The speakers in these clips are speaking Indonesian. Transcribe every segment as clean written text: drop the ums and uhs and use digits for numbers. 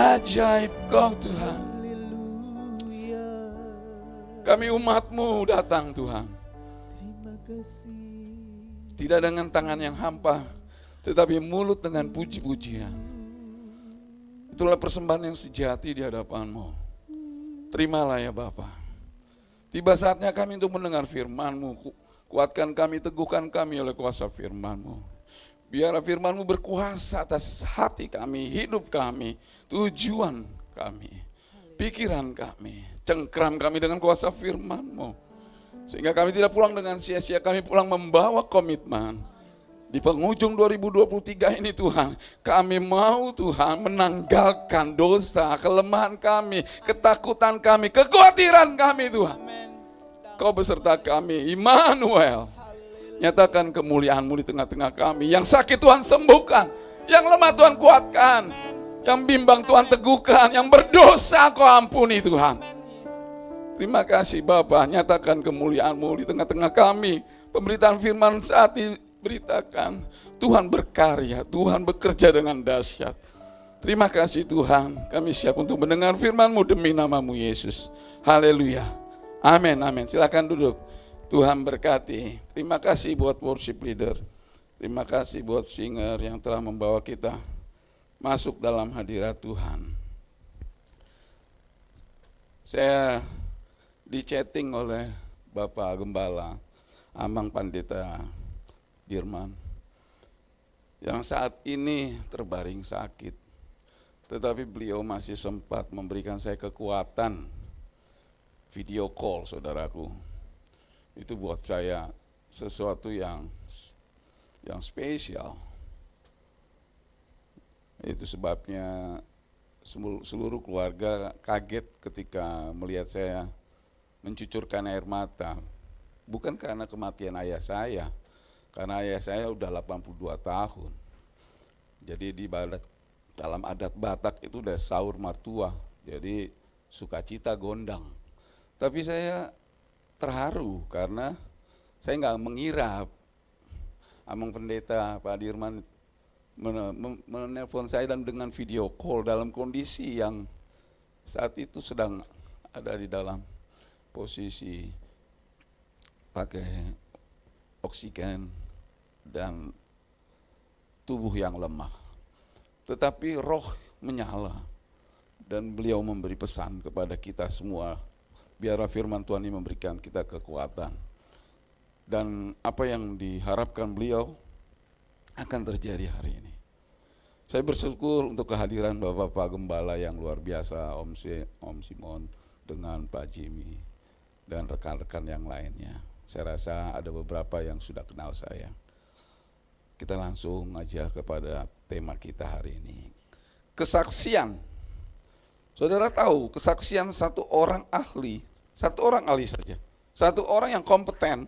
Ajaib Kau Tuhan. Kami umat-Mu datang Tuhan. Tidak dengan tangan yang hampa, tetapi mulut dengan puji-pujian. Itulah persembahan yang sejati di hadapan-Mu. Terimalah ya Bapa. Tiba saatnya kami untuk mendengar firman-Mu. Kuatkan kami, teguhkan kami oleh kuasa firman-Mu. Biar firman-Mu berkuasa atas hati kami, hidup kami, tujuan kami, pikiran kami. Cengkram kami dengan kuasa firman-Mu. Sehingga kami tidak pulang dengan sia-sia, kami pulang membawa komitmen. Di penghujung 2023 ini Tuhan, kami mau Tuhan menanggalkan dosa, kelemahan kami, ketakutan kami, kekhawatiran kami Tuhan. Kau beserta kami, Immanuel. Nyatakan kemuliaan-Mu di tengah-tengah kami. Yang sakit Tuhan sembuhkan, yang lemah Tuhan kuatkan, yang bimbang Tuhan teguhkan, yang berdosa Kau ampuni Tuhan. Terima kasih Bapa, nyatakan kemuliaan-Mu di tengah-tengah kami. Pemberitaan firman saat diberitakan, Tuhan berkarya, Tuhan bekerja dengan dahsyat. Terima kasih Tuhan, kami siap untuk mendengar firman-Mu demi nama-Mu Yesus. Haleluya. Amin, amin. Silakan duduk. Tuhan berkati. Terima kasih buat worship leader. Terima kasih buat singer yang telah membawa kita masuk dalam hadirat Tuhan. Saya di-chatting oleh Bapak Gembala Amang Pandita Dirman yang saat ini terbaring sakit, tetapi beliau masih sempat memberikan saya kekuatan video call, saudaraku. Itu buat saya sesuatu yang spesial. Itu sebabnya seluruh keluarga kaget ketika melihat saya mencucurkan air mata. Bukan karena kematian ayah saya, karena ayah saya udah 82 tahun. Jadi dalam adat Batak itu udah sahur martua, jadi sukacita gondang. Tapi saya terharu karena saya nggak mengira Amang Pendeta Pak Dirman menelpon saya dan dengan video call dalam kondisi yang saat itu sedang ada di dalam posisi pakai oksigen dan tubuh yang lemah. Tetapi roh menyala dan beliau memberi pesan kepada kita semua. Biarlah firman Tuhan ini memberikan kita kekuatan. Dan apa yang diharapkan beliau akan terjadi hari ini. Saya bersyukur untuk kehadiran Bapak Gembala yang luar biasa, Om Simon dengan Pak Jimmy dan rekan-rekan yang lainnya. Saya rasa ada beberapa yang sudah kenal saya. Kita langsung aja kepada tema kita hari ini. Kesaksian. Saudara tahu, kesaksian satu orang ahli saja. Satu orang yang kompeten,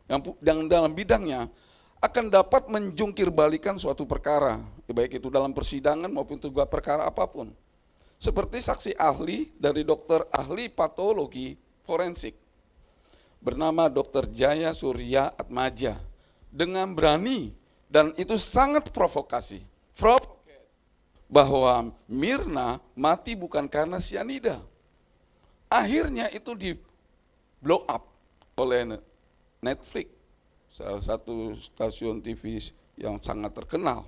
yang dalam bidangnya akan dapat menjungkir balikan suatu perkara, baik itu dalam persidangan maupun juga perkara apapun. Seperti saksi ahli dari dokter ahli patologi forensik bernama Dr. Jaya Surya Atmaja dengan berani dan itu sangat provokasi. Bahwa Mirna mati bukan karena sianida. Akhirnya itu di blow up oleh Netflix, salah satu stasiun TV yang sangat terkenal.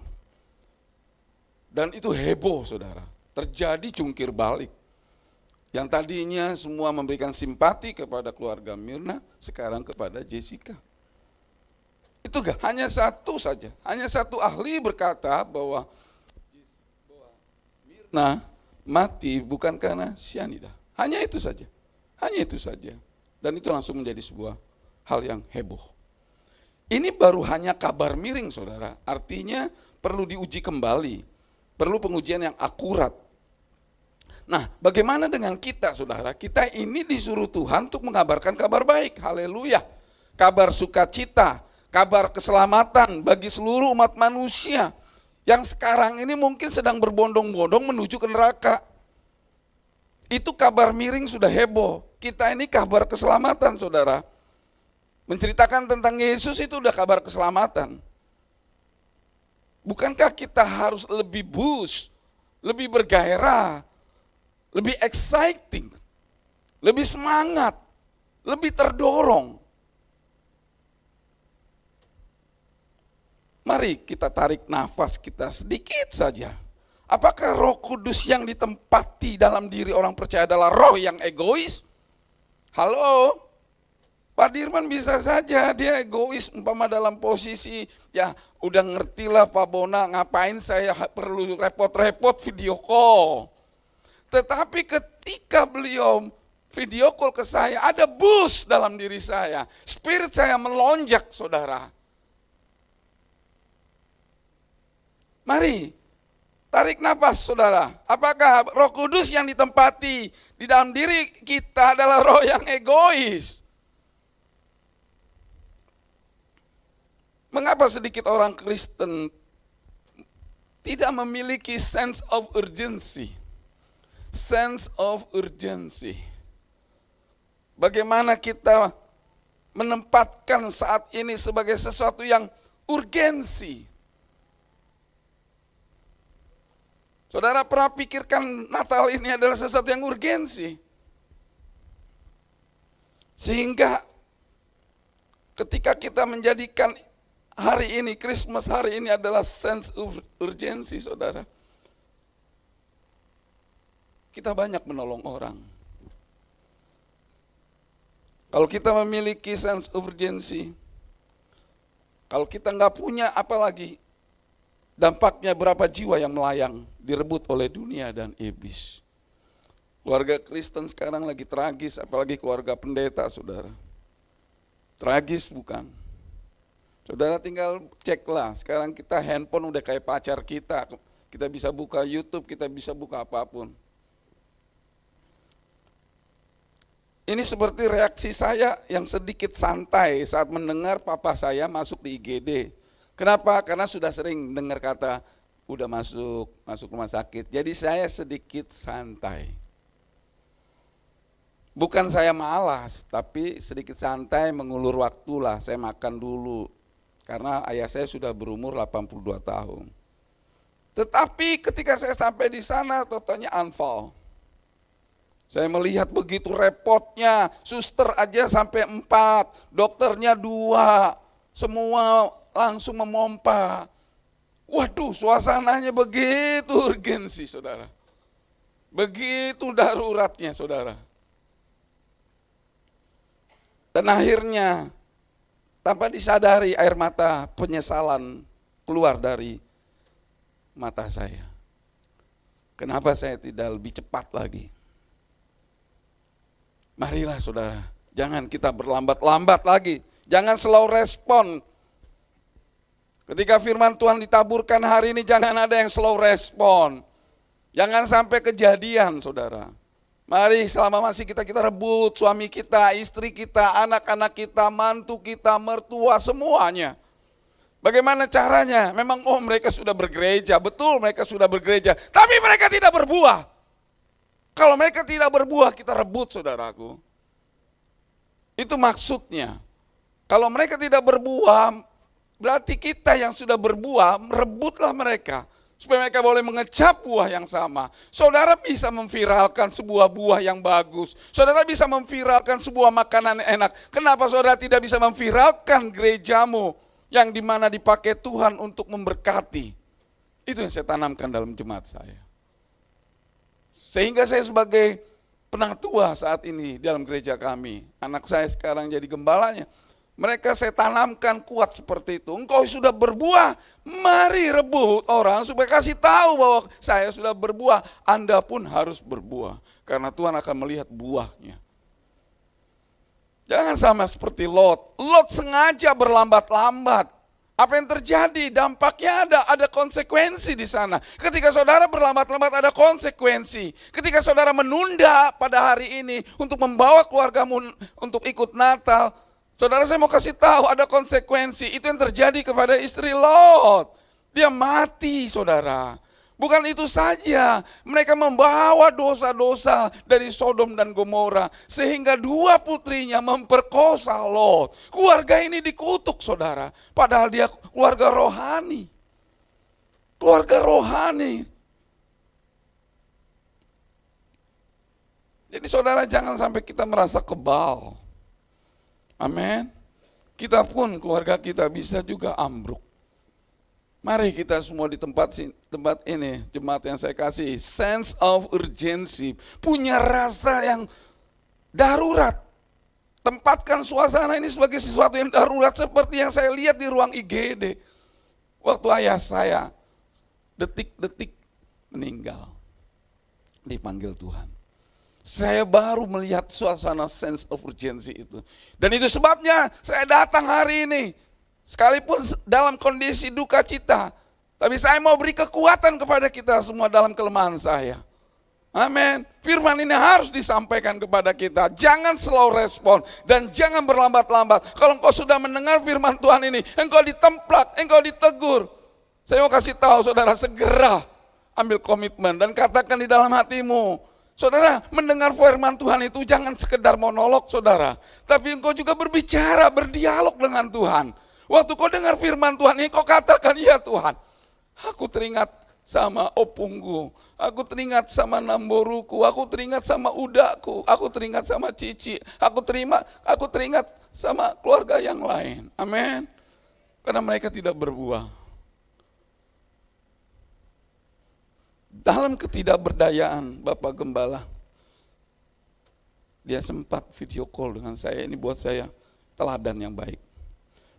Dan itu heboh saudara, terjadi jungkir balik. Yang tadinya semua memberikan simpati kepada keluarga Mirna, sekarang kepada Jessica. Itu hanya satu saja, hanya satu ahli berkata bahwa Mirna mati bukan karena sianida. Hanya itu saja, hanya itu saja. Dan itu langsung menjadi sebuah hal yang heboh. Ini baru hanya kabar miring saudara, artinya perlu diuji kembali, perlu pengujian yang akurat. Nah, bagaimana dengan kita saudara? Kita ini disuruh Tuhan untuk mengabarkan kabar baik, haleluya. Kabar sukacita, kabar keselamatan bagi seluruh umat manusia yang sekarang ini mungkin sedang berbondong-bondong menuju ke neraka. Itu kabar miring sudah heboh. Kita ini kabar keselamatan saudara. Menceritakan tentang Yesus itu udah kabar keselamatan. Bukankah kita harus lebih lebih bergairah, lebih exciting, lebih semangat, lebih terdorong. Mari kita tarik nafas kita sedikit saja. Apakah Roh Kudus yang ditempati dalam diri orang percaya adalah roh yang egois? Halo? Pak Dirman bisa saja dia egois umpama dalam posisi ya udah ngertilah Pak Bona ngapain saya perlu repot-repot video call. Tetapi ketika beliau video call ke saya ada boost dalam diri saya. Spirit saya melonjak saudara. Mari tarik nafas saudara. Apakah Roh Kudus yang ditempati di dalam diri kita adalah roh yang egois? Mengapa sedikit orang Kristen tidak memiliki sense of urgency? Sense of urgency. Bagaimana kita menempatkan saat ini sebagai sesuatu yang urgensi? Saudara pernah pikirkan Natal ini adalah sesuatu yang urgensi? Sehingga ketika kita menjadikan hari ini, Christmas hari ini adalah sense of urgency, saudara. Kita banyak menolong orang. Kalau kita memiliki sense of urgency, kalau kita nggak punya apalagi, dampaknya berapa jiwa yang melayang, direbut oleh dunia dan iblis. Keluarga Kristen sekarang lagi tragis, apalagi keluarga pendeta, saudara. Tragis bukan? Saudara tinggal ceklah, sekarang kita handphone udah kayak pacar kita bisa buka YouTube, kita bisa buka apapun. Ini seperti reaksi saya yang sedikit santai saat mendengar papa saya masuk di IGD. Kenapa? Karena sudah sering dengar kata, udah masuk rumah sakit, jadi saya sedikit santai. Bukan saya malas, tapi sedikit santai mengulur waktu lah, saya makan dulu. Karena ayah saya sudah berumur 82 tahun. Tetapi ketika saya sampai di sana, totalnya unfold. Saya melihat begitu repotnya, suster aja sampai 4, dokternya 2, semua langsung memompa. Waduh, suasananya begitu urgensi, saudara. Begitu daruratnya, saudara. Dan akhirnya, tanpa disadari air mata penyesalan keluar dari mata saya. Kenapa saya tidak lebih cepat lagi? Marilah saudara, jangan kita berlambat-lambat lagi. Jangan slow respon. Ketika firman Tuhan ditaburkan hari ini, jangan ada yang slow respon. Jangan sampai kejadian saudara. Mari selama masih kita rebut suami kita, istri kita, anak-anak kita, mantu kita, mertua, semuanya. Bagaimana caranya? Memang mereka sudah bergereja, betul mereka sudah bergereja, tapi mereka tidak berbuah. Kalau mereka tidak berbuah, kita rebut saudaraku. Itu maksudnya. Kalau mereka tidak berbuah, berarti kita yang sudah berbuah, merebutlah mereka. Supaya mereka boleh mengecap buah yang sama. Saudara bisa memviralkan sebuah buah yang bagus. Saudara bisa memviralkan sebuah makanan yang enak. Kenapa saudara tidak bisa memviralkan gerejamu yang dimana dipakai Tuhan untuk memberkati? Itu yang saya tanamkan dalam jemaat saya. Sehingga saya sebagai penatua saat ini dalam gereja kami. Anak saya sekarang jadi gembalanya. Mereka saya tanamkan kuat seperti itu. Engkau sudah berbuah, mari rebut orang supaya kasih tahu bahwa saya sudah berbuah. Anda pun harus berbuah, karena Tuhan akan melihat buahnya. Jangan sama seperti Lot. Lot sengaja berlambat-lambat. Apa yang terjadi? Dampaknya ada konsekuensi di sana. Ketika saudara berlambat-lambat ada konsekuensi. Ketika saudara menunda pada hari ini untuk membawa keluargamu untuk ikut Natal, saudara, saya mau kasih tahu ada konsekuensi. Itu yang terjadi kepada istri Lot. Dia mati, saudara. Bukan itu saja, mereka membawa dosa-dosa dari Sodom dan Gomora. Sehingga 2 putrinya memperkosa Lot. Keluarga ini dikutuk, saudara. Padahal dia keluarga rohani. Keluarga rohani. Jadi saudara, jangan sampai kita merasa kebal. Amin. Kita pun, keluarga kita bisa juga ambruk. Mari kita semua di tempat ini, jemaat yang saya kasih, sense of urgency, punya rasa yang darurat. Tempatkan suasana ini sebagai sesuatu yang darurat seperti yang saya lihat di ruang IGD. Waktu ayah saya detik-detik meninggal, dipanggil Tuhan. Saya baru melihat suasana sense of urgency itu. Dan itu sebabnya saya datang hari ini. Sekalipun dalam kondisi duka cita, tapi saya mau beri kekuatan kepada kita semua dalam kelemahan saya. Amin. Firman ini harus disampaikan kepada kita. Jangan slow respon dan jangan berlambat-lambat. Kalau engkau sudah mendengar firman Tuhan ini, engkau ditemplak, engkau ditegur. Saya mau kasih tahu saudara, segera ambil komitmen dan katakan di dalam hatimu. Saudara, mendengar firman Tuhan itu jangan sekedar monolog saudara, tapi engkau juga berbicara, berdialog dengan Tuhan. Waktu kau dengar firman Tuhan ini, kau katakan, ya Tuhan, aku teringat sama opungku, aku teringat sama namboruku, aku teringat sama udakku, aku teringat sama cici, aku teringat sama keluarga yang lain. Amin. Karena mereka tidak berbuah. Dalam ketidakberdayaan Bapak Gembala, dia sempat video call dengan saya, ini buat saya teladan yang baik.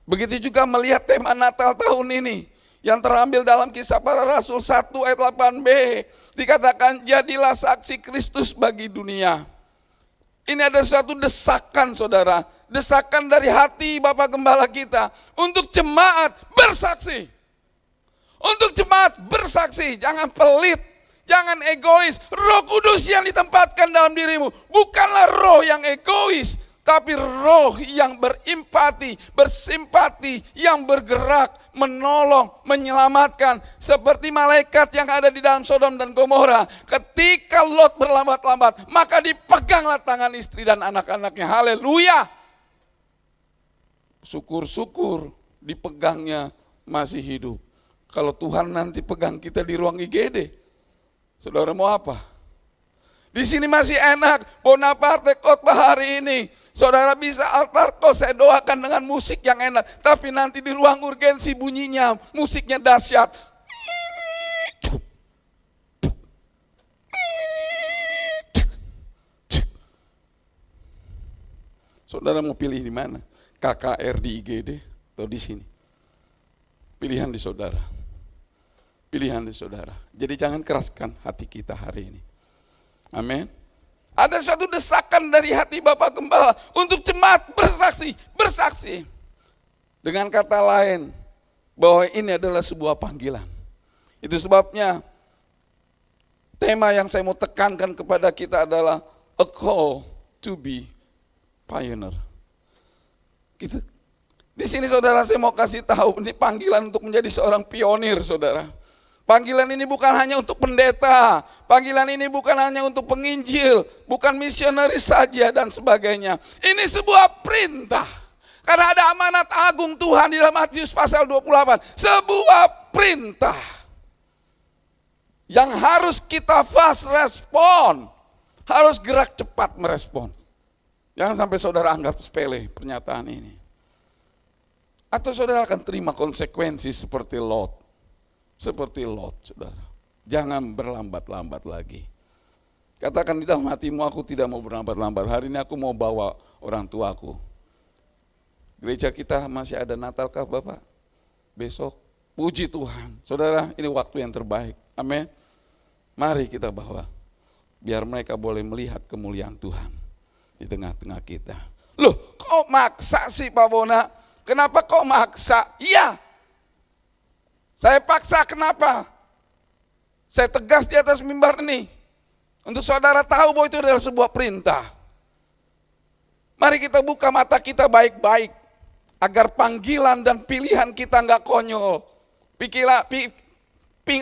Begitu juga melihat tema Natal tahun ini, yang terambil dalam Kisah Para Rasul 1 ayat 8b, dikatakan jadilah saksi Kristus bagi dunia. Ini ada suatu desakan saudara, desakan dari hati Bapak Gembala kita, untuk jemaat bersaksi. Untuk jemaat bersaksi, jangan pelit, jangan egois. Roh Kudus yang ditempatkan dalam dirimu bukanlah roh yang egois, tapi roh yang berempati, bersimpati, yang bergerak, menolong, menyelamatkan. Seperti malaikat yang ada di dalam Sodom dan Gomora. Ketika Lot berlambat-lambat, maka dipeganglah tangan istri dan anak-anaknya. Haleluya. Syukur-syukur dipegangnya masih hidup. Kalau Tuhan nanti pegang kita di ruang IGD, saudara mau apa? Di sini masih enak, Bonaparte khotbah hari ini. Saudara bisa altar call, saya doakan dengan musik yang enak. Tapi nanti di ruang urgensi bunyinya, musiknya dahsyat. Saudara mau pilih di mana? KKR di IGD atau di sini? Pilihan di saudara. Pilihan di saudara. Jadi jangan keraskan hati kita hari ini. Amin. Ada suatu desakan dari hati Bapak Gembala untuk jemaat bersaksi, bersaksi. Dengan kata lain, bahwa ini adalah sebuah panggilan. Itu sebabnya tema yang saya mau tekankan kepada kita adalah a call to be pioneer. Gitu. Di sini saudara, saya mau kasih tahu, ini panggilan untuk menjadi seorang pionir saudara. Panggilan ini bukan hanya untuk pendeta, panggilan ini bukan hanya untuk penginjil, bukan misionaris saja dan sebagainya. Ini sebuah perintah. Karena ada amanat agung Tuhan di dalam Matius pasal 28, sebuah perintah yang harus kita fast respon, harus gerak cepat merespon. Jangan sampai saudara anggap sepele pernyataan ini. Atau saudara akan terima konsekuensi seperti Lot. Seperti Lot, saudara. Jangan berlambat-lambat lagi. Katakan di dalam hatimu, aku tidak mau berlambat-lambat. Hari ini aku mau bawa orang tuaku. Gereja kita masih ada Natalkah Bapak? Besok, puji Tuhan. Saudara, ini waktu yang terbaik. Amin. Mari kita bawa. Biar mereka boleh melihat kemuliaan Tuhan di tengah-tengah kita. Loh, kok maksa sih Pak Bona? Kenapa kok maksa? Iya. Saya paksa, kenapa? Saya tegas di atas mimbar ini. Untuk saudara tahu bahwa itu adalah sebuah perintah. Mari kita buka mata kita baik-baik. Agar panggilan dan pilihan kita enggak konyol.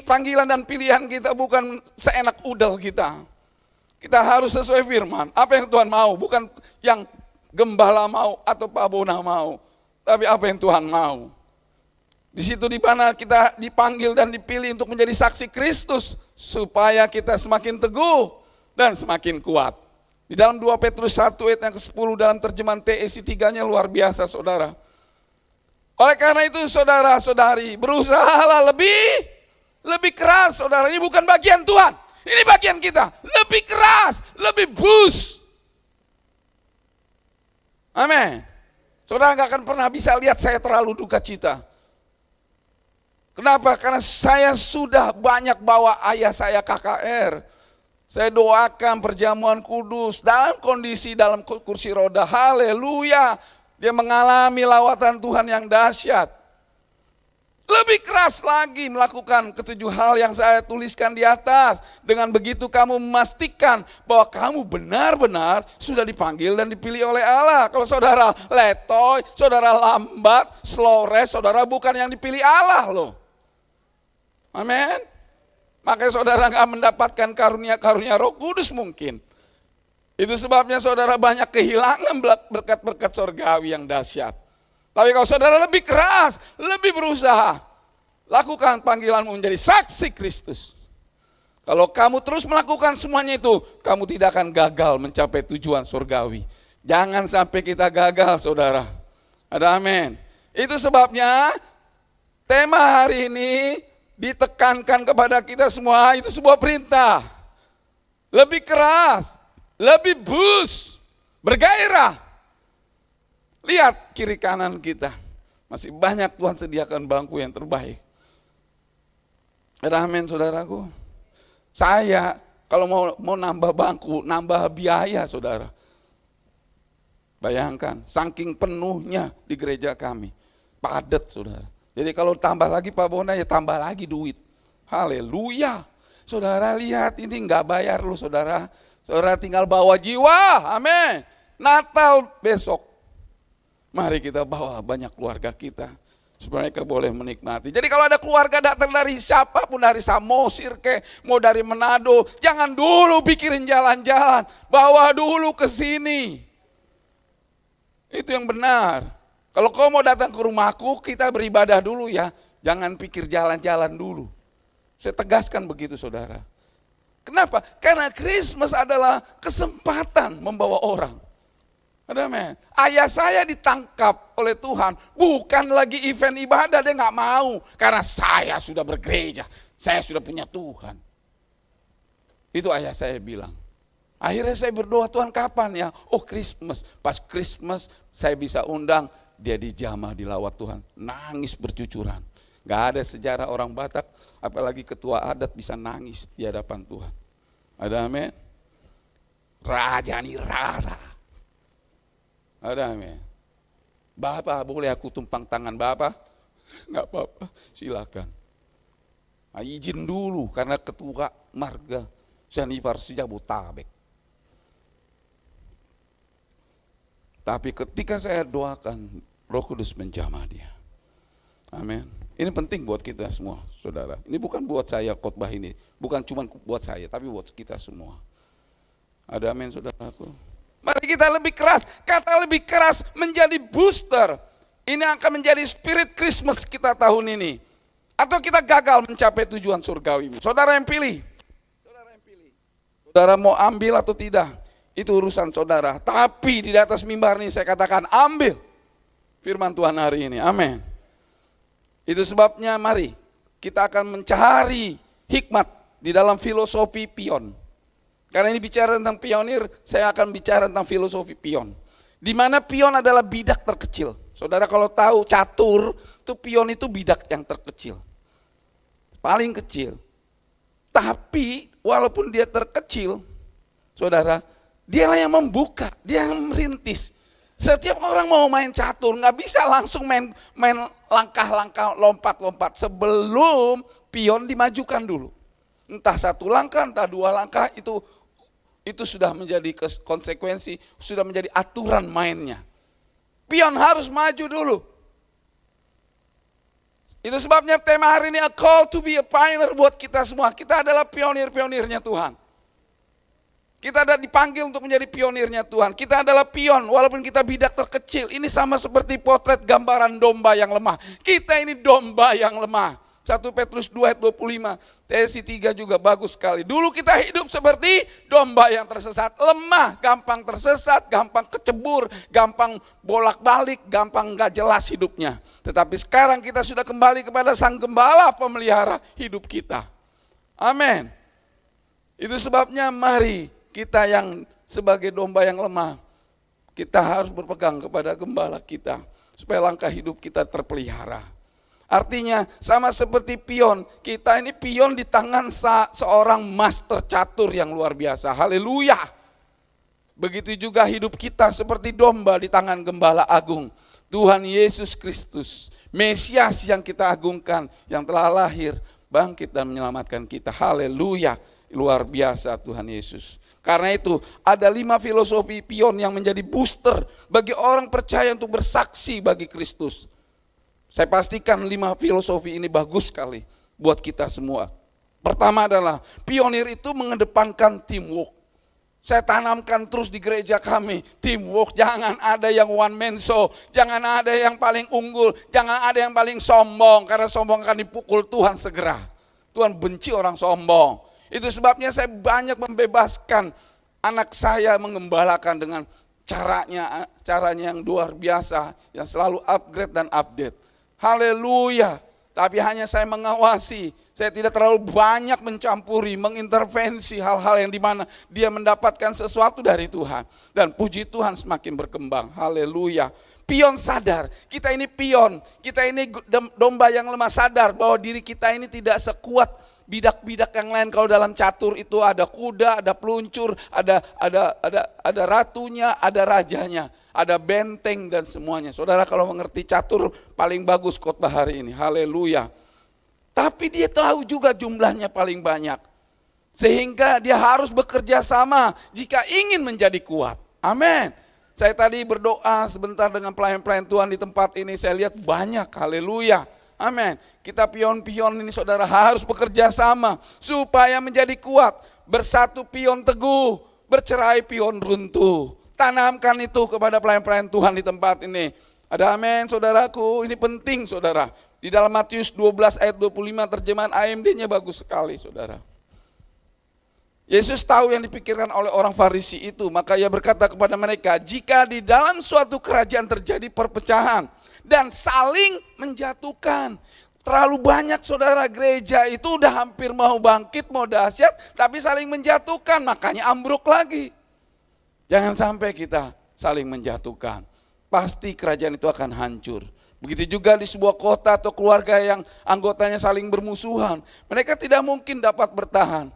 Panggilan dan pilihan kita bukan seenak udel kita. Kita harus sesuai firman. Apa yang Tuhan mau, bukan yang gembala mau atau Pak Bona mau. Tapi apa yang Tuhan mau. Di situ di mana kita dipanggil dan dipilih untuk menjadi saksi Kristus supaya kita semakin teguh dan semakin kuat. Di dalam 2 Petrus 1 ayat yang ke-10 dalam terjemahan TEC 3-nya luar biasa saudara. Oleh karena itu saudara-saudari, berusahalah lebih keras saudara. Ini bukan bagian Tuhan, ini bagian kita. Lebih keras, lebih boost. Amin. Saudara gak akan pernah bisa lihat saya terlalu duka cita. Kenapa? Karena saya sudah banyak bawa ayah saya KKR. Saya doakan perjamuan kudus dalam kondisi dalam kursi roda. Haleluya. Dia mengalami lawatan Tuhan yang dahsyat. Lebih keras lagi melakukan ketujuh hal yang saya tuliskan di atas. Dengan begitu kamu memastikan bahwa kamu benar-benar sudah dipanggil dan dipilih oleh Allah. Kalau saudara letoy, saudara lambat, slow rest, saudara bukan yang dipilih Allah loh. Amin. Makanya saudara gak mendapatkan karunia-karunia Roh Kudus mungkin. Itu sebabnya saudara banyak kehilangan berkat-berkat surgawi yang dahsyat. Tapi kalau saudara lebih keras, lebih berusaha, lakukan panggilanmu menjadi saksi Kristus. Kalau kamu terus melakukan semuanya itu, kamu tidak akan gagal mencapai tujuan surgawi. Jangan sampai kita gagal saudara. Ada amin. Itu sebabnya tema hari ini ditekankan kepada kita semua, itu sebuah perintah. Lebih keras, lebih boost, bergairah. Lihat kiri kanan kita, masih banyak Tuhan sediakan bangku yang terbaik. Ada amin saudaraku. Saya kalau mau nambah bangku, nambah biaya saudara. Bayangkan, saking penuhnya di gereja kami, padat saudara. Jadi kalau tambah lagi Pak Bona ya tambah lagi duit. Haleluya. Saudara lihat ini enggak bayar loh saudara. Saudara tinggal bawa jiwa. Amin. Natal besok. Mari kita bawa banyak keluarga kita. Supaya mereka boleh menikmati. Jadi kalau ada keluarga datang dari siapapun, dari Samosir mau dari Manado, jangan dulu pikirin jalan-jalan. Bawa dulu ke sini. Itu yang benar. Kalau kau mau datang ke rumahku, kita beribadah dulu ya. Jangan pikir jalan-jalan dulu. Saya tegaskan begitu saudara. Kenapa? Karena Christmas adalah kesempatan membawa orang. Ada amin. Ayah saya ditangkap oleh Tuhan. Bukan lagi event ibadah, dia gak mau. Karena saya sudah bergereja. Saya sudah punya Tuhan. Itu ayah saya bilang. Akhirnya saya berdoa, Tuhan kapan ya? Oh Christmas. Pas Christmas saya bisa undang. Dia dijamah, dilawat Tuhan, nangis bercucuran. Gak ada sejarah orang Batak, apalagi ketua adat bisa nangis di hadapan Tuhan. Ada amin? Raja nih rasa. Ada amin? Bapak boleh aku tumpang tangan Bapak? Gak apa-apa, silakan. Nah, izin dulu karena ketua marga Sanifar Jabotabek. Tapi ketika saya doakan, Roh Kudus menjamah dia. Amin. Ini penting buat kita semua, saudara. Ini bukan buat saya khotbah ini, bukan cuma buat saya, tapi buat kita semua. Ada amin, saudaraku. Mari kita lebih keras. Kata lebih keras menjadi booster. Ini akan menjadi spirit Christmas kita tahun ini. Atau kita gagal mencapai tujuan surgawi. Saudara yang pilih. Saudara mau ambil atau tidak? Itu urusan saudara. Tapi di atas mimbar ini saya katakan ambil firman Tuhan hari ini. Amin. Itu sebabnya mari kita akan mencari hikmat di dalam filosofi pion. Karena ini bicara tentang pionir, saya akan bicara tentang filosofi pion. Di mana pion adalah bidak terkecil. Saudara kalau tahu catur, itu pion itu bidak yang terkecil. Paling kecil. Tapi walaupun dia terkecil, saudara, dialah yang membuka, dia yang merintis. Setiap orang mau main catur, nggak bisa langsung main langkah-langkah, lompat-lompat. Sebelum pion dimajukan dulu. Entah satu langkah, entah dua langkah, itu sudah menjadi konsekuensi, sudah menjadi aturan mainnya. Pion harus maju dulu. Itu sebabnya tema hari ini, a call to be a pioneer buat kita semua. Kita adalah pionir-pionirnya Tuhan. Kita ada dipanggil untuk menjadi pionirnya Tuhan. Kita adalah pion, walaupun kita bidak terkecil. Ini sama seperti potret gambaran domba yang lemah. Kita ini domba yang lemah. 1 Petrus 2 ayat 25, TSI 3 juga bagus sekali. Dulu kita hidup seperti domba yang tersesat, lemah, gampang tersesat, gampang kecebur, gampang bolak-balik, gampang gak jelas hidupnya. Tetapi sekarang kita sudah kembali kepada Sang Gembala pemelihara hidup kita. Amin. Itu sebabnya mari kita yang sebagai domba yang lemah, kita harus berpegang kepada Gembala kita, supaya langkah hidup kita terpelihara. Artinya sama seperti pion, kita ini pion di tangan seorang master catur yang luar biasa. Haleluya. Begitu juga hidup kita seperti domba di tangan Gembala Agung, Tuhan Yesus Kristus, Mesias yang kita agungkan, yang telah lahir, bangkit dan menyelamatkan kita. Haleluya. Luar biasa Tuhan Yesus. Karena itu ada 5 filosofi pion yang menjadi booster bagi orang percaya untuk bersaksi bagi Kristus. Saya pastikan 5 filosofi ini bagus sekali buat kita semua. Pertama adalah pionir itu mengedepankan teamwork. Saya tanamkan terus di gereja kami, teamwork. Jangan ada yang one man show, jangan ada yang paling unggul, jangan ada yang paling sombong, karena sombong akan dipukul Tuhan segera. Tuhan benci orang sombong. Itu sebabnya saya banyak membebaskan anak saya mengembalakan dengan caranya yang luar biasa, yang selalu upgrade dan update. Haleluya. Tapi hanya saya mengawasi, saya tidak terlalu banyak mencampuri, mengintervensi hal-hal yang dimana dia mendapatkan sesuatu dari Tuhan. Dan puji Tuhan semakin berkembang. Haleluya. Pion sadar, kita ini pion, kita ini domba yang lemah, sadar bahwa diri kita ini tidak sekuat bidak-bidak yang lain. Kalau dalam catur itu ada kuda, ada peluncur, ada ratunya, ada rajanya, ada benteng dan semuanya. Saudara kalau mengerti catur paling bagus khotbah hari ini. Haleluya. Tapi dia tahu juga jumlahnya paling banyak. Sehingga dia harus bekerja sama jika ingin menjadi kuat. Amin. Saya tadi berdoa sebentar dengan pelayan-pelayan Tuhan di tempat ini, saya lihat banyak. Haleluya. Amin. Kita pion-pion ini saudara harus bekerja sama supaya menjadi kuat. Bersatu pion teguh, bercerai pion runtuh. Tanamkan itu kepada pelayan-pelayan Tuhan di tempat ini. Ada amin saudaraku, ini penting saudara. Di dalam Matius 12 ayat 25 terjemahan AMD-nya bagus sekali saudara. Yesus tahu yang dipikirkan oleh orang Farisi itu, maka ia berkata kepada mereka, jika di dalam suatu kerajaan terjadi perpecahan dan saling menjatuhkan. Terlalu banyak saudara, gereja itu udah hampir mau bangkit, mau dahsyat, tapi saling menjatuhkan, makanya ambruk lagi. Jangan sampai kita saling menjatuhkan. Pasti kerajaan itu akan hancur. Begitu juga di sebuah kota atau keluarga yang anggotanya saling bermusuhan. Mereka tidak mungkin dapat bertahan.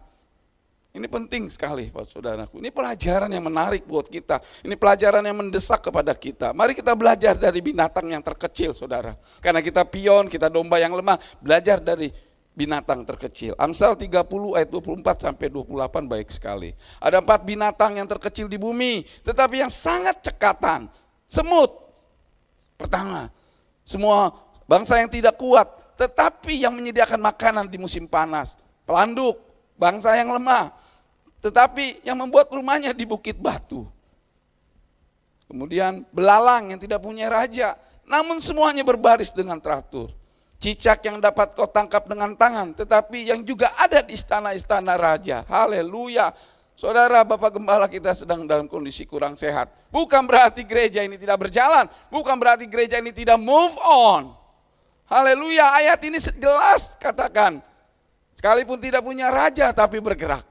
Ini penting sekali Pak Saudaraku. Ini pelajaran yang menarik buat kita. Ini pelajaran yang mendesak kepada kita. Mari kita belajar dari binatang yang terkecil saudara. Karena kita pion, kita domba yang lemah. Belajar dari binatang terkecil. Amsal 30 ayat 24 sampai 28 baik sekali. Ada 4 binatang yang terkecil di bumi. Tetapi yang sangat cekatan. Semut. Pertama, semua bangsa yang tidak kuat. Tetapi yang menyediakan makanan di musim panas. Pelanduk, bangsa yang lemah. Tetapi yang membuat rumahnya di bukit batu. Kemudian belalang yang tidak punya raja, namun semuanya berbaris dengan teratur. Cicak yang dapat kau tangkap dengan tangan, tetapi yang juga ada di istana-istana raja. Haleluya. Saudara, Bapak Gembala kita sedang dalam kondisi kurang sehat. Bukan berarti gereja ini tidak berjalan, bukan berarti gereja ini tidak move on. Haleluya, ayat ini jelas katakan, sekalipun tidak punya raja tapi bergerak.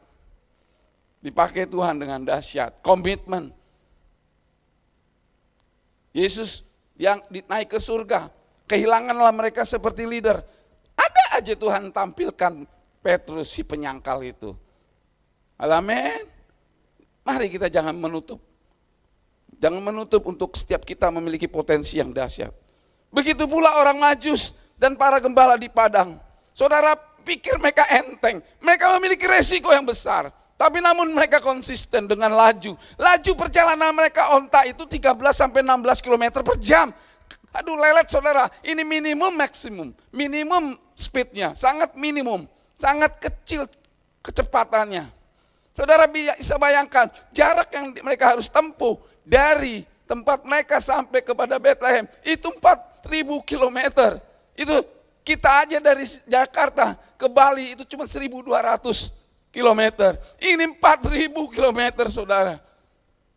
Dipakai Tuhan dengan dahsyat, komitmen. Yesus yang naik ke surga, kehilanganlah mereka seperti leader. Ada aja Tuhan tampilkan Petrus si penyangkal itu. Amin. Mari kita jangan menutup. Jangan menutup untuk setiap kita memiliki potensi yang dahsyat. Begitu pula orang Majus dan para gembala di padang. Saudara pikir mereka enteng, mereka memiliki resiko yang besar. Tapi namun mereka konsisten dengan laju. Laju perjalanan mereka onta itu 13 sampai 16 km per jam. Aduh lelet saudara, ini minimum maksimum. Minimum speednya, sangat minimum. Sangat kecil kecepatannya. Saudara bisa bayangkan jarak yang mereka harus tempuh dari tempat mereka sampai kepada Bethlehem. Itu 4.000 km. Itu Kita aja dari Jakarta ke Bali itu cuma 1.200 kilometer. Ini 4.000 kilometer, saudara.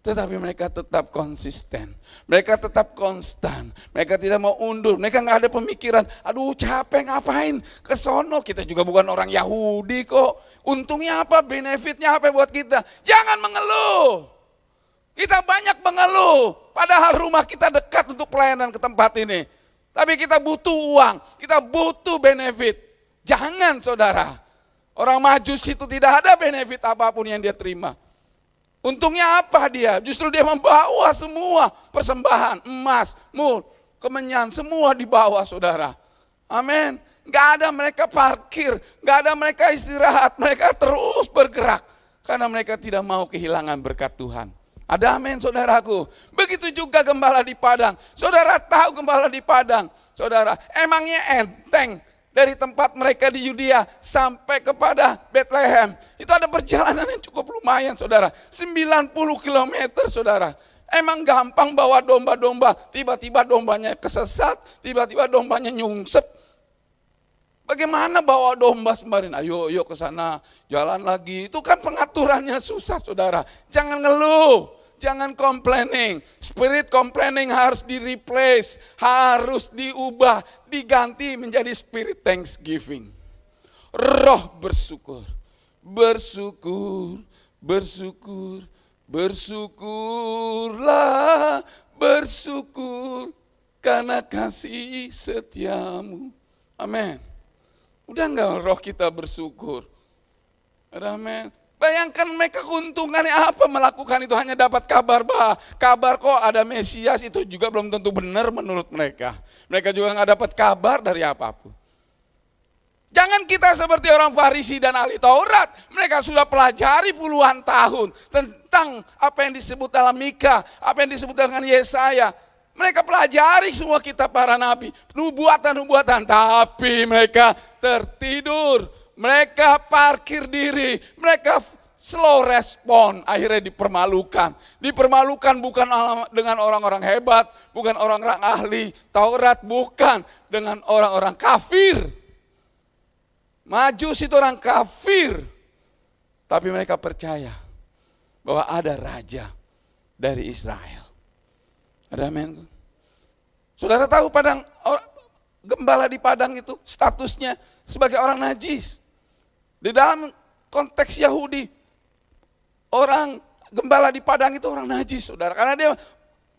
Tetapi mereka tetap konsisten, mereka tetap konstan, mereka tidak mau undur, mereka nggak ada pemikiran, aduh capek ngapain ke sono, kita juga bukan orang Yahudi kok, untungnya apa, benefitnya apa buat kita, jangan mengeluh. Kita banyak mengeluh, padahal rumah kita dekat untuk pelayanan ke tempat ini, tapi kita butuh uang, kita butuh benefit, jangan saudara, orang Majus itu tidak ada benefit apapun yang dia terima. Untungnya apa dia? Justru dia membawa semua persembahan, emas, mur, kemenyan, semua dibawa saudara. Amin. Gak ada mereka parkir, gak ada mereka istirahat, mereka terus bergerak. Karena mereka tidak mau kehilangan berkat Tuhan. Ada amin saudaraku. Begitu juga gembala di Padang. Saudara tahu gembala di Padang. Saudara, emangnya enteng? Dari tempat mereka di Yudea sampai kepada Bethlehem. Itu ada perjalanan yang cukup lumayan saudara. 90 kilometer saudara. Emang gampang bawa domba-domba. Tiba-tiba dombanya kesesat. Tiba-tiba dombanya nyungsep. Bagaimana bawa domba semarin? Ayo ke sana. Jalan lagi. Itu kan pengaturannya susah saudara. Jangan ngeluh. Jangan complaining, spirit complaining harus di-replace, harus diubah, diganti menjadi spirit thanksgiving. Roh bersyukur, bersyukur, bersyukur, bersyukurlah, bersyukur karena kasih setiamu. Amin. Udah enggak roh kita bersyukur? Amin. Bayangkan mereka keuntungannya apa melakukan itu, hanya dapat kabar kok ada Mesias, itu juga belum tentu benar menurut mereka. Mereka juga nggak dapat kabar dari apapun. Jangan kita seperti orang Farisi dan ahli Taurat, mereka sudah pelajari puluhan tahun tentang apa yang disebut dalam Mika, apa yang disebut dengan Yesaya. Mereka pelajari semua kitab para nabi, nubuatan-nubuatan, tapi mereka tertidur. Mereka parkir diri, mereka slow respon, akhirnya dipermalukan. Dipermalukan bukan dengan orang-orang hebat, bukan orang-orang ahli Taurat, bukan dengan orang-orang kafir. Majus itu orang kafir, tapi mereka percaya bahwa ada raja dari Israel. Ada amin. Saudara tahu gembala di Padang itu statusnya sebagai orang najis. Di dalam konteks Yahudi, orang gembala di Padang itu orang najis, saudara. Karena dia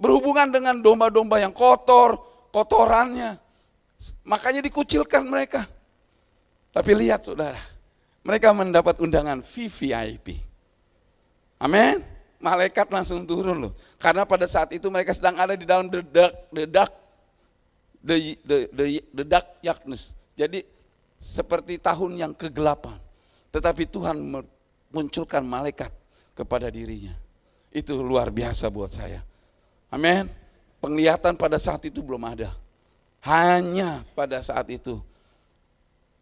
berhubungan dengan domba-domba yang kotorannya. Makanya dikucilkan mereka. Tapi lihat saudara, mereka mendapat undangan VVIP. Amin. Malaikat langsung turun loh. Karena pada saat itu mereka sedang ada di dalam the dark darkness. Jadi seperti tahun yang kegelapan. Tetapi Tuhan munculkan malaikat kepada dirinya. Itu luar biasa buat saya. Amin. Penglihatan pada saat itu belum ada. Hanya pada saat itu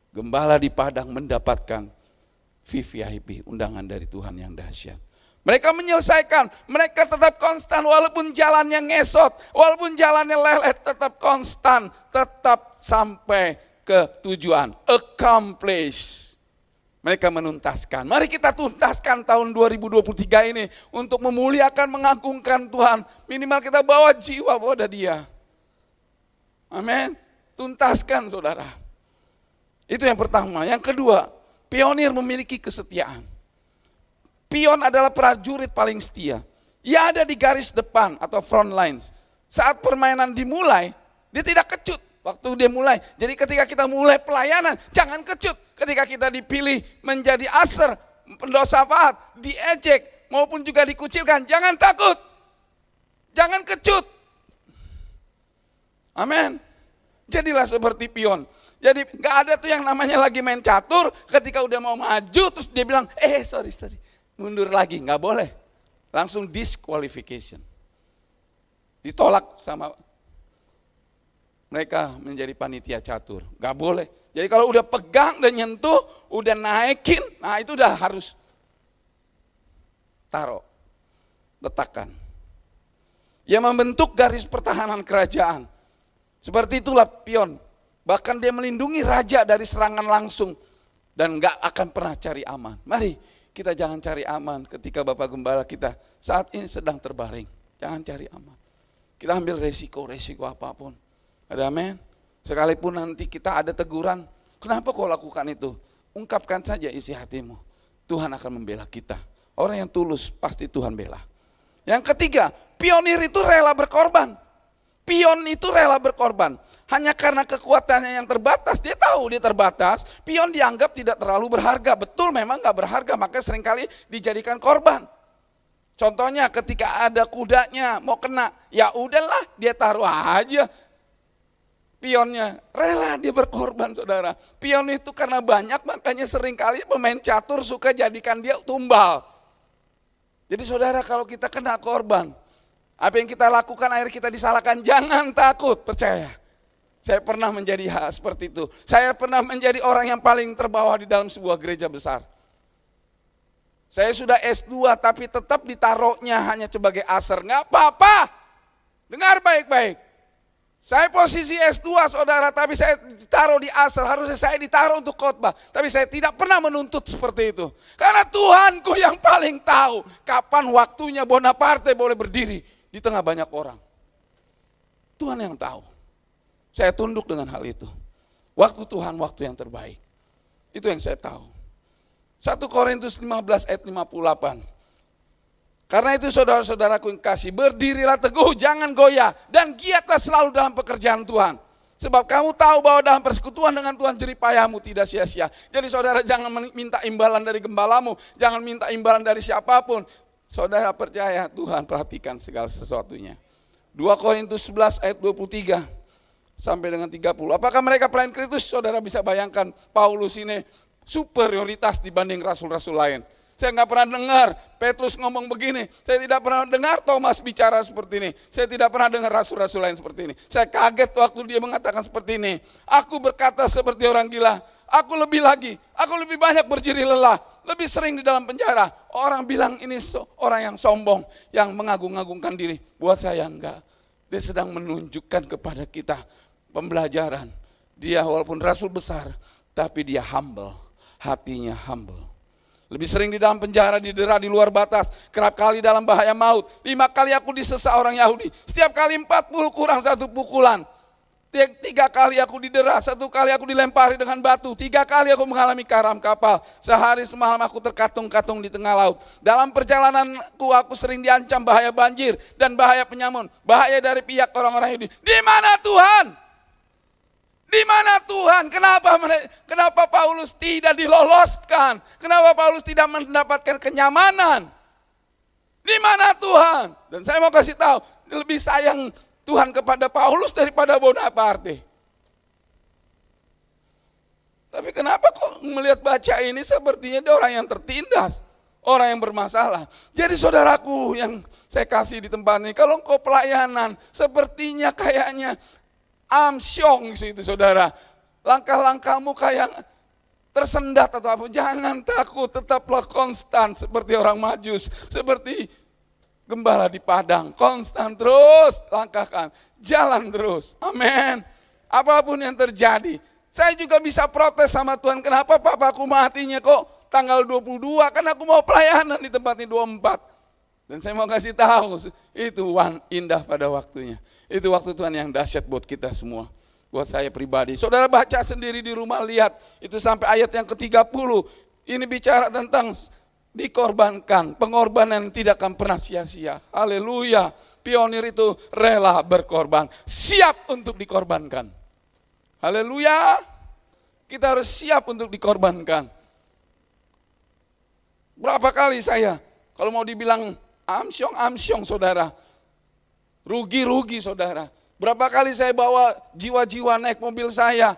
gembala di Padang mendapatkan VVIP, undangan dari Tuhan yang dahsyat. Mereka menyelesaikan, mereka tetap konstan walaupun jalannya ngesot, walaupun jalannya lelet, tetap konstan, tetap sampai ke tujuan, accomplish. Mereka menuntaskan. Mari kita tuntaskan tahun 2023 ini untuk memuliakan, mengagungkan Tuhan. Minimal kita bawa jiwa pada Dia. Amin. Tuntaskan saudara. Itu yang pertama. Yang kedua, pionir memiliki kesetiaan. Pion adalah prajurit paling setia. Ia ada di garis depan atau front lines. Saat permainan dimulai, dia tidak kecut. Waktu dia mulai, jadi ketika kita mulai pelayanan, jangan kecut. Ketika kita dipilih menjadi aser, pendosa faat, diejek, maupun juga dikucilkan, jangan takut. Jangan kecut. Amin. Jadilah seperti pion. Jadi gak ada tuh yang namanya lagi main catur, ketika udah mau maju, terus dia bilang, sorry, mundur lagi, gak boleh. Langsung disqualification. Ditolak sama mereka menjadi panitia catur, gak boleh. Jadi kalau udah pegang dan nyentuh, udah naikin, nah itu udah harus taruh, letakkan. Yang membentuk garis pertahanan kerajaan. Seperti itulah pion. Bahkan dia melindungi raja dari serangan langsung. Dan gak akan pernah cari aman. Mari kita jangan cari aman ketika Bapak Gembala kita saat ini sedang terbaring. Jangan cari aman. Kita ambil resiko apapun. Ada amin? Sekalipun nanti kita ada teguran, kenapa kau lakukan itu? Ungkapkan saja isi hatimu. Tuhan akan membela kita. Orang yang tulus pasti Tuhan bela. Yang ketiga, pionir itu rela berkorban. Pion itu rela berkorban. Hanya karena kekuatannya yang terbatas, dia tahu dia terbatas, pion dianggap tidak terlalu berharga. Betul memang gak berharga, maka seringkali dijadikan korban. Contohnya ketika ada kudanya mau kena, ya udahlah dia taruh aja pionnya. Rela dia berkorban saudara. Pion itu karena banyak, makanya seringkali pemain catur suka jadikan dia tumbal. Jadi saudara kalau kita kena korban, apa yang kita lakukan akhirnya kita disalahkan, jangan takut, percaya. Saya pernah menjadi seperti itu. Saya pernah menjadi orang yang paling terbawah di dalam sebuah gereja besar. Saya sudah S2 tapi tetap ditaruhnya hanya sebagai aser. Nggak apa-apa, dengar baik-baik. Saya posisi S2 saudara, tapi saya ditaruh di aser, harusnya saya ditaruh untuk khotbah. Tapi saya tidak pernah menuntut seperti itu. Karena Tuhanku yang paling tahu kapan waktunya Bonaparte boleh berdiri di tengah banyak orang. Tuhan yang tahu. Saya tunduk dengan hal itu. Waktu Tuhan, waktu yang terbaik. Itu yang saya tahu. 1 Korintus 15 ayat 58. Karena itu saudara-saudaraku yang kasih, berdirilah teguh, jangan goyah, dan giatlah selalu dalam pekerjaan Tuhan. Sebab kamu tahu bahwa dalam persekutuan dengan Tuhan jeripayamu tidak sia-sia. Jadi saudara jangan minta imbalan dari gembalamu, jangan minta imbalan dari siapapun. Saudara percaya Tuhan perhatikan segala sesuatunya. 2 Korintus 11 ayat 23 sampai dengan 30. Apakah mereka pelayan Kristus? Saudara bisa bayangkan Paulus ini superioritas dibanding rasul-rasul lain. Saya nggak pernah dengar Petrus ngomong begini. Saya tidak pernah dengar Thomas bicara seperti ini. Saya tidak pernah dengar rasul-rasul lain seperti ini. Saya kaget waktu dia mengatakan seperti ini. Aku berkata seperti orang gila. Aku lebih lagi, aku lebih banyak berjerih lelah, lebih sering di dalam penjara. Orang bilang ini orang yang sombong, yang mengagung-agungkan diri. Buat saya enggak. Dia sedang menunjukkan kepada kita pembelajaran. Dia walaupun rasul besar, tapi dia humble, hatinya humble. Lebih sering di dalam penjara, didera di luar batas, kerap kali dalam bahaya maut. 5 kali aku disesa orang Yahudi, setiap kali 40 kurang 1 pukulan. 3 kali aku didera, 1 kali aku dilempari dengan batu, 3 kali aku mengalami karam kapal, sehari semalam aku terkatung-katung di tengah laut. Dalam perjalananku aku sering diancam bahaya banjir dan bahaya penyamun, bahaya dari pihak orang-orang Yahudi. Di mana Tuhan? Di mana Tuhan? Kenapa Paulus tidak diloloskan? Kenapa Paulus tidak mendapatkan kenyamanan? Di mana Tuhan? Dan saya mau kasih tahu, lebih sayang Tuhan kepada Paulus daripada Bonaparte. Tapi kenapa kok melihat baca ini sepertinya dia orang yang tertindas, orang yang bermasalah. Jadi saudaraku yang saya kasih di tempat ini, kalau engkau pelayanan sepertinya kayaknya amsyong itu saudara. Langkah-langkahmu kayak tersendat atau apa, jangan takut, tetaplah konstan seperti orang Majus, seperti gembala di padang, konstan terus langkahkan, jalan terus, amin. Apapun yang terjadi, saya juga bisa protes sama Tuhan, kenapa papaku matinya kok tanggal 22, kan aku mau pelayanan di tempat ini 24. Dan saya mau kasih tahu, itu indah pada waktunya. Itu waktu Tuhan yang dahsyat buat kita semua, buat saya pribadi. Saudara baca sendiri di rumah, lihat, itu sampai ayat yang ke-30, ini bicara tentang dikorbankan, pengorbanan tidak akan pernah sia-sia. Haleluya. Pionir itu rela berkorban, siap untuk dikorbankan. Haleluya. Kita harus siap untuk dikorbankan. Berapa kali saya, kalau mau dibilang amsyong saudara, rugi saudara. Berapa kali saya bawa jiwa-jiwa naik mobil saya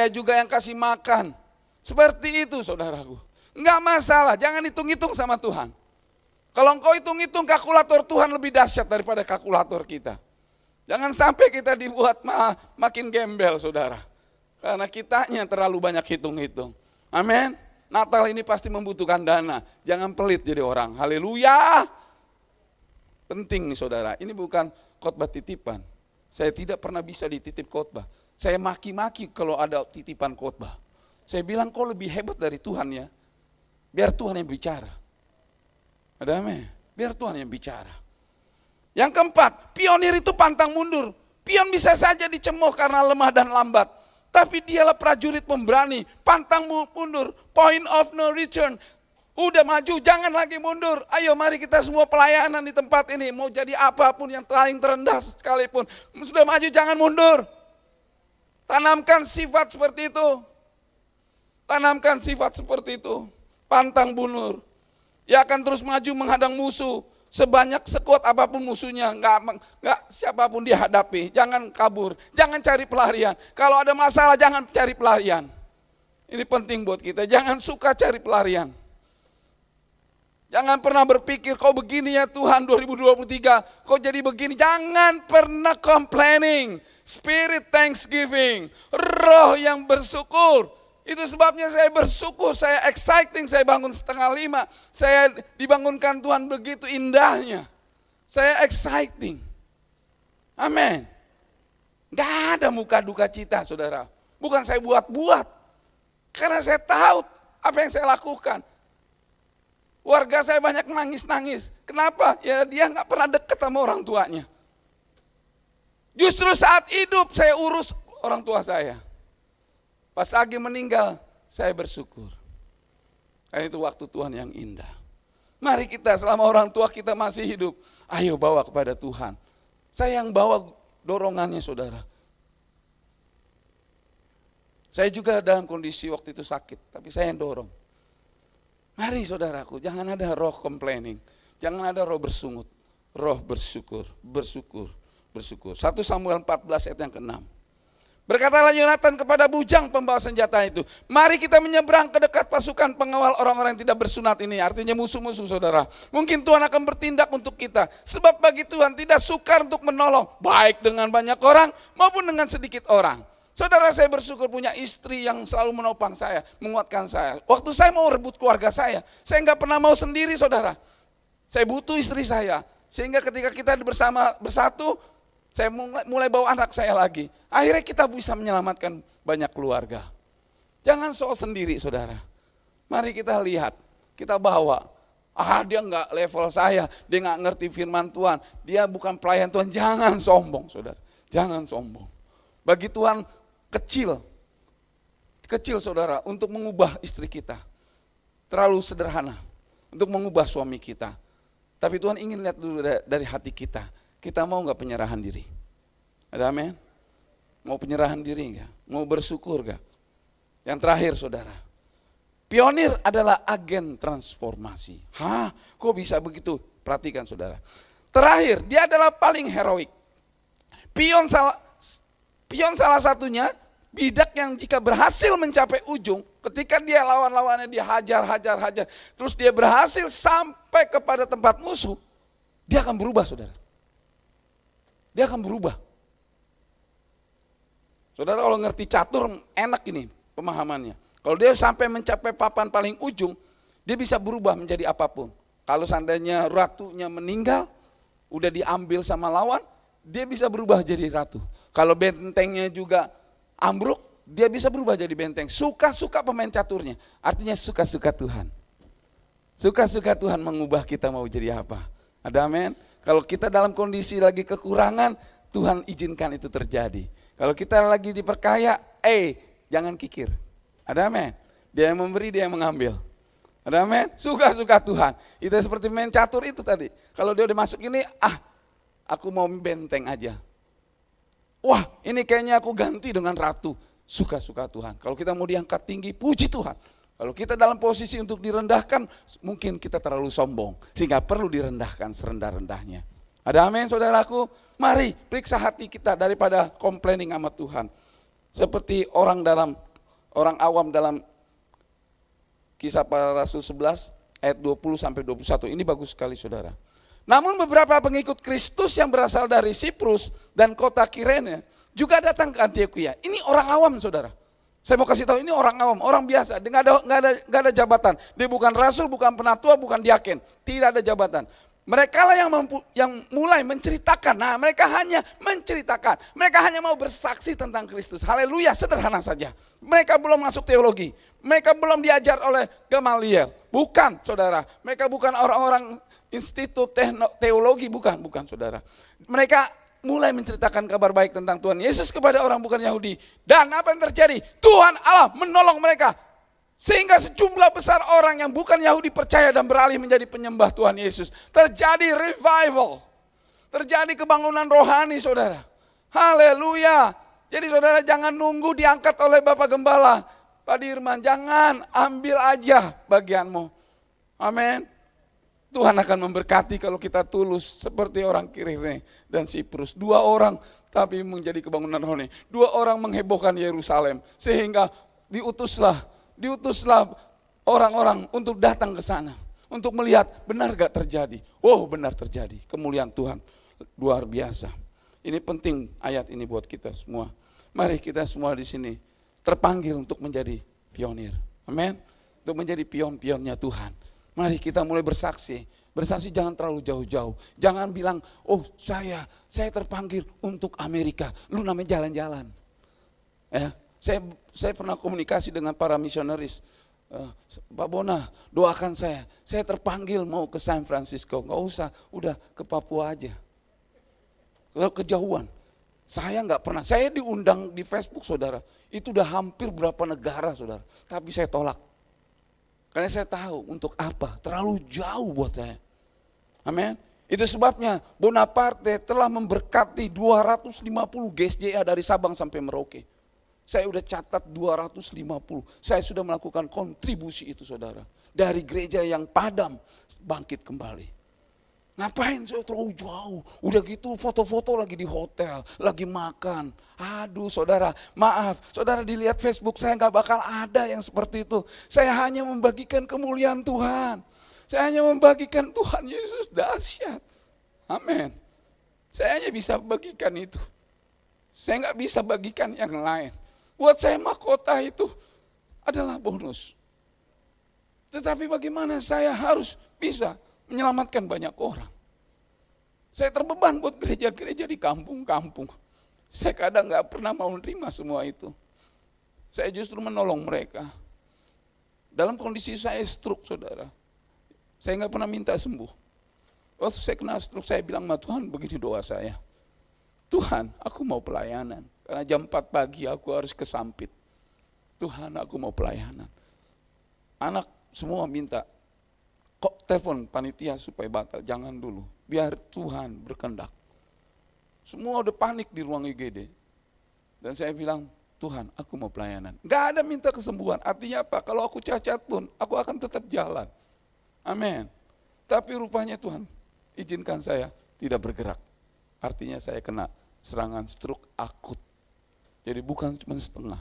juga yang kasih makan. Seperti itu saudaraku. Enggak masalah, jangan hitung-hitung sama Tuhan. Kalau engkau hitung-hitung, kalkulator Tuhan lebih dahsyat daripada kalkulator kita. Jangan sampai kita dibuat makin gembel saudara. Karena kitanya terlalu banyak hitung-hitung. Amin. Natal ini pasti membutuhkan dana. Jangan pelit jadi orang. Haleluya. Penting nih saudara, ini bukan khotbah titipan. Saya tidak pernah bisa dititip khotbah. Saya maki-maki kalau ada titipan khotbah. Saya bilang kau lebih hebat dari Tuhan ya. Biar Tuhan yang bicara. Ada amin. Biar Tuhan yang bicara. Yang keempat, pionir itu pantang mundur. Pion bisa saja dicemooh karena lemah dan lambat. Tapi dialah prajurit pemberani, pantang mundur, point of no return. Udah maju, jangan lagi mundur. Ayo mari kita semua pelayanan di tempat ini. Mau jadi apapun yang paling terendah sekalipun. Sudah maju, jangan mundur. Tanamkan sifat seperti itu. Tanamkan sifat seperti itu. Pantang mundur. Ia akan terus maju menghadang musuh. Sebanyak sekuat apapun musuhnya, enggak siapapun dia hadapi. Jangan kabur, jangan cari pelarian. Kalau ada masalah jangan cari pelarian. Ini penting buat kita, jangan suka cari pelarian. Jangan pernah berpikir kau begini ya Tuhan 2023, kau jadi begini. Jangan pernah complaining. Spirit thanksgiving, roh yang bersyukur. Itu sebabnya saya bersyukur, saya exciting, saya bangun 4:30. Saya dibangunkan Tuhan begitu indahnya. Saya exciting. Amin. Gak ada muka duka cita saudara. Bukan saya buat-buat. Karena saya tahu apa yang saya lakukan. Warga saya banyak nangis-nangis. Kenapa? Ya dia gak pernah dekat sama orang tuanya. Justru saat hidup saya urus orang tua saya. Pas Agi meninggal, saya bersyukur. Karena itu waktu Tuhan yang indah. Mari kita selama orang tua kita masih hidup, ayo bawa kepada Tuhan. Saya yang bawa dorongannya saudara. Saya juga dalam kondisi waktu itu sakit, tapi saya yang dorong. Mari saudaraku, jangan ada roh complaining, jangan ada roh bersungut, roh bersyukur, bersyukur, bersyukur. 1 Samuel 14 ayat yang ke-6. Berkatalah Yonatan kepada bujang pembawa senjata itu, mari kita menyeberang ke dekat pasukan pengawal orang-orang yang tidak bersunat ini. Artinya musuh-musuh saudara. Mungkin Tuhan akan bertindak untuk kita. Sebab bagi Tuhan tidak sukar untuk menolong, baik dengan banyak orang maupun dengan sedikit orang. Saudara, saya bersyukur punya istri yang selalu menopang saya, menguatkan saya. Waktu saya mau rebut keluarga saya nggak pernah mau sendiri saudara. Saya butuh istri saya. Sehingga ketika kita bersatu, saya mulai bawa anak saya lagi. Akhirnya kita bisa menyelamatkan banyak keluarga. Jangan soal sendiri saudara. Mari kita lihat, kita bawa. Dia nggak level saya, dia nggak ngerti firman Tuhan. Dia bukan pelayan Tuhan, jangan sombong saudara. Jangan sombong. Bagi Tuhan kecil saudara untuk mengubah istri kita. Terlalu sederhana untuk mengubah suami kita. Tapi Tuhan ingin lihat dulu dari hati kita. Kita mau gak penyerahan diri? Ada amin? Mau penyerahan diri gak? Mau bersyukur gak? Yang terakhir saudara, pionir adalah agen transformasi. Kok bisa begitu? Perhatikan saudara. Terakhir, dia adalah paling heroik. Pion salah satunya, bidak yang jika berhasil mencapai ujung, ketika dia lawan-lawannya dia hajar. Terus dia berhasil sampai kepada tempat musuh, dia akan berubah saudara. Dia akan berubah. Saudara kalau ngerti catur enak ini pemahamannya. Kalau dia sampai mencapai papan paling ujung, dia bisa berubah menjadi apapun. Kalau seandainya ratunya meninggal, udah diambil sama lawan, dia bisa berubah jadi ratu. Kalau bentengnya juga ambruk, dia bisa berubah jadi benteng. Suka-suka pemain caturnya, artinya suka-suka Tuhan. Suka-suka Tuhan mengubah kita mau jadi apa. Ada amin? Kalau kita dalam kondisi lagi kekurangan, Tuhan izinkan itu terjadi. Kalau kita lagi diperkaya, jangan kikir. Ada amin? Dia yang memberi, dia yang mengambil. Ada amin? Suka-suka Tuhan. Itu seperti main catur itu tadi. Kalau dia udah masuk ini, aku mau benteng aja. Wah, ini kayaknya aku ganti dengan ratu. Suka-suka Tuhan. Kalau kita mau diangkat tinggi, puji Tuhan. Kalau kita dalam posisi untuk direndahkan, mungkin kita terlalu sombong. Sehingga perlu direndahkan serendah-rendahnya. Ada amin saudaraku? Mari periksa hati kita daripada complaining sama Tuhan. Seperti orang awam dalam Kisah Para Rasul 11 ayat 20-21. Ini bagus sekali saudara. Namun beberapa pengikut Kristus yang berasal dari Siprus dan kota Kirene juga datang ke Antioquia. Ini orang awam saudara. Saya mau kasih tahu ini orang awam, orang biasa, dia nggak ada jabatan. Dia bukan rasul, bukan penatua, bukan diaken, tidak ada jabatan. Mereka lah yang mulai menceritakan. Nah, mereka hanya menceritakan. Mereka hanya mau bersaksi tentang Kristus. Haleluya, sederhana saja. Mereka belum masuk teologi. Mereka belum diajar oleh Gamaliel. Bukan, saudara. Mereka bukan orang-orang institut teologi, bukan saudara. Mereka mulai menceritakan kabar baik tentang Tuhan Yesus kepada orang bukan Yahudi. Dan apa yang terjadi? Tuhan Allah menolong mereka. Sehingga sejumlah besar orang yang bukan Yahudi percaya dan beralih menjadi penyembah Tuhan Yesus. Terjadi revival. Terjadi kebangunan rohani, saudara. Haleluya. Jadi saudara jangan nunggu diangkat oleh Bapak Gembala, Pak Dirman. Jangan, ambil aja bagianmu. Amin. Tuhan akan memberkati kalau kita tulus seperti orang Kirene dan Siprus. 2 orang tapi menjadi kebangunan rohani. 2 orang menghebohkan Yerusalem. Sehingga diutuslah orang-orang untuk datang ke sana. Untuk melihat benar gak terjadi. Wow, benar terjadi. Kemuliaan Tuhan luar biasa. Ini penting ayat ini buat kita semua. Mari kita semua di sini terpanggil untuk menjadi pionir. Amin. Untuk menjadi pion-pionnya Tuhan. Mari kita mulai bersaksi. Bersaksi jangan terlalu jauh-jauh. Jangan bilang, oh saya terpanggil untuk Amerika. Lu namanya jalan-jalan. Ya. Saya pernah komunikasi dengan para misionaris. Pak Bona, doakan saya terpanggil mau ke San Francisco. Nggak usah, udah ke Papua aja. Kalau kejauhan, saya nggak pernah. Saya diundang di Facebook, saudara. Itu udah hampir berapa negara, saudara. Tapi saya tolak. Karena saya tahu untuk apa, terlalu jauh buat saya. Amin. Itu sebabnya Bonaparte telah memberkati 250 GSJA dari Sabang sampai Merauke. Saya udah catat 250. Saya sudah melakukan kontribusi itu, saudara. Dari gereja yang padam bangkit kembali. Ngapain saya terlalu jauh? Udah gitu foto-foto lagi di hotel, lagi makan. Aduh saudara, maaf. Saudara dilihat Facebook saya gak bakal ada yang seperti itu. Saya hanya membagikan kemuliaan Tuhan. Saya hanya membagikan Tuhan Yesus dahsyat. Amin. Saya hanya bisa bagikan itu. Saya gak bisa bagikan yang lain. Buat saya mahkota itu adalah bonus. Tetapi bagaimana saya harus bisa menyelamatkan banyak orang. Saya terbeban buat gereja-gereja di kampung-kampung. Saya kadang gak pernah mau menerima semua itu. Saya justru menolong mereka. Dalam kondisi saya stroke, saudara. Saya gak pernah minta sembuh. Waktu saya kena stroke, saya bilang sama Tuhan, begini doa saya. Tuhan, aku mau pelayanan. Karena jam 4 pagi aku harus ke Sampit. Tuhan, aku mau pelayanan. Anak semua minta, kok telepon panitia supaya batal. Jangan dulu, biar Tuhan berkehendak. Semua udah panik di ruang IGD. Dan saya bilang, Tuhan, aku mau pelayanan. Gak ada minta kesembuhan, artinya apa? Kalau aku cacat pun, aku akan tetap jalan. Amin. Tapi rupanya Tuhan izinkan saya tidak bergerak. Artinya saya kena serangan stroke akut. Jadi bukan cuma setengah,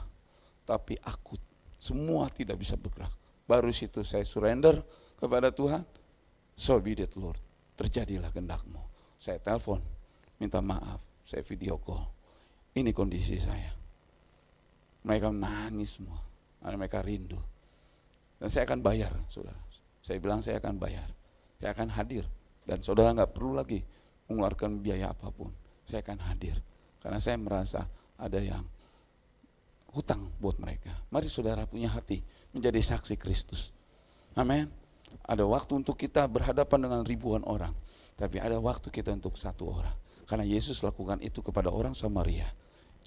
tapi akut. Semua tidak bisa bergerak. Baru situ saya surrender kepada Tuhan. So be it Lord, terjadilah kehendak-Mu. Saya telepon, minta maaf, saya video call. Ini kondisi saya. Mereka nangis semua, karena mereka rindu. Dan saya akan bayar, saudara. Saya bilang saya akan bayar, saya akan hadir. Dan saudara nggak perlu lagi mengeluarkan biaya apapun. Saya akan hadir, karena saya merasa ada yang hutang buat mereka. Mari saudara punya hati menjadi saksi Kristus. Amin. Ada waktu untuk kita berhadapan dengan ribuan orang, tapi ada waktu kita untuk satu orang. Karena Yesus lakukan itu kepada orang Samaria.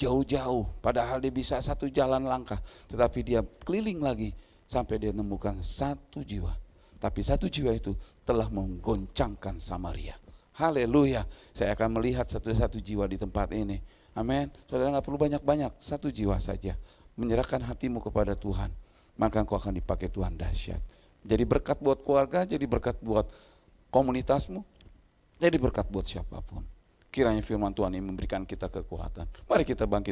Jauh-jauh, padahal dia bisa satu jalan langkah, tetapi dia keliling lagi sampai dia menemukan satu jiwa. Tapi satu jiwa itu telah menggoncangkan Samaria. Haleluya. Saya akan melihat satu-satu jiwa di tempat ini. Amin. Saudara gak perlu banyak-banyak, satu jiwa saja. Menyerahkan hatimu kepada Tuhan, maka engkau akan dipakai Tuhan dahsyat. Jadi berkat buat keluarga, jadi berkat buat komunitasmu, jadi berkat buat siapapun. Kiranya firman Tuhan ini memberikan kita kekuatan. Mari kita bangkit.